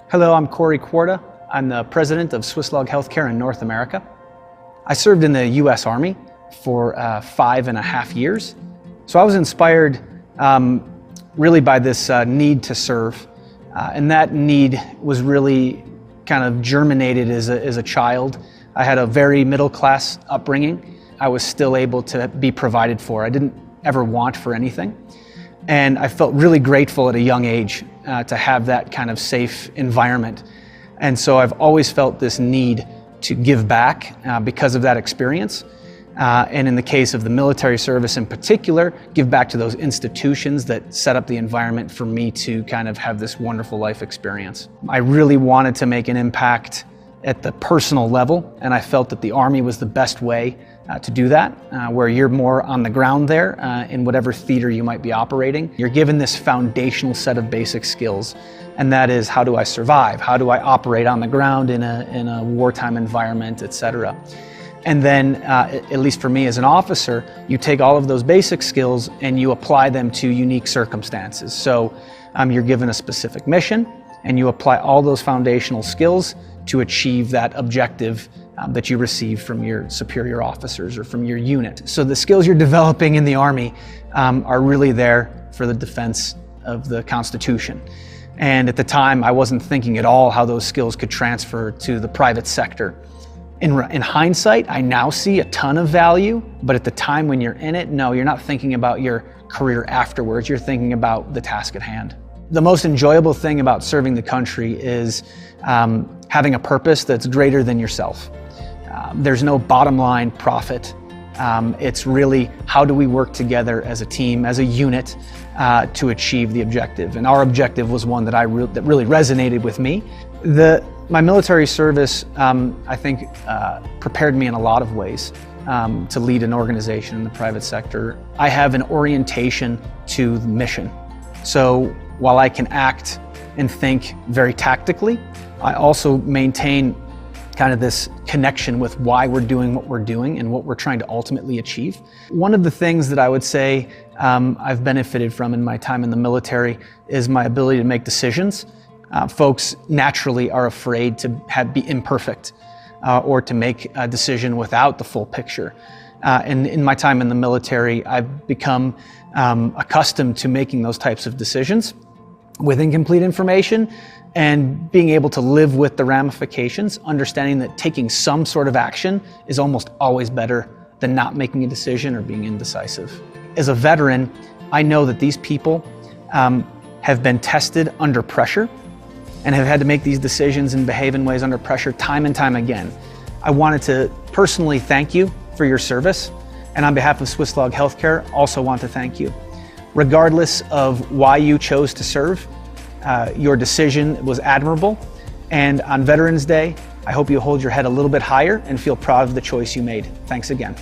Hello, I'm Cory Kwarta. I'm the president of Swisslog Healthcare in North America. I served in the U.S. Army for 5.5 years. So I was inspired really by this need to serve. And that need was really kind of germinated as a child. I had a very middle-class upbringing. I was still able to be provided for. I didn't ever want for anything. And I felt really grateful at a young age to have that kind of safe environment. And so I've always felt this need to give back because of that experience. And in the case of the military service in particular, give back to those institutions that set up the environment for me to kind of have this wonderful life experience. I really wanted to make an impact at the personal level, and I felt that the Army was the best way to do that, where you're more on the ground there in whatever theater you might be operating. You're given this foundational set of basic skills, and that is, how do I survive? How do I operate on the ground in a wartime environment, etc. And then, at least for me as an officer, you take all of those basic skills and you apply them to unique circumstances. So you're given a specific mission, and you apply all those foundational skills to achieve that objective that you receive from your superior officers or from your unit. So the skills you're developing in the Army are really there for the defense of the Constitution. And at the time, I wasn't thinking at all how those skills could transfer to the private sector. In hindsight, I now see a ton of value, but at the time when you're in it, no, you're not thinking about your career afterwards, you're thinking about the task at hand. The most enjoyable thing about serving the country is having a purpose that's greater than yourself. There's no bottom line profit. It's really, how do we work together as a team, as a unit, to achieve the objective? And our objective was one that really resonated with me. My military service, I think, prepared me in a lot of ways to lead an organization in the private sector. I have an orientation to the mission. So while I can act and think very tactically, I also maintain kind of this connection with why we're doing what we're doing and what we're trying to ultimately achieve. One of the things that I would say I've benefited from in my time in the military is my ability to make decisions. Folks naturally are afraid to be imperfect or to make a decision without the full picture. And in my time in the military, I've become accustomed to making those types of decisions with incomplete information and being able to live with the ramifications, understanding that taking some sort of action is almost always better than not making a decision or being indecisive. As a veteran, I know that these people have been tested under pressure and have had to make these decisions and behave in ways under pressure time and time again. I wanted to personally thank you for your service, and on behalf of Swisslog Healthcare, also want to thank you. Regardless of why you chose to serve, your decision was admirable, and on Veterans Day, I hope you hold your head a little bit higher and feel proud of the choice you made. Thanks again.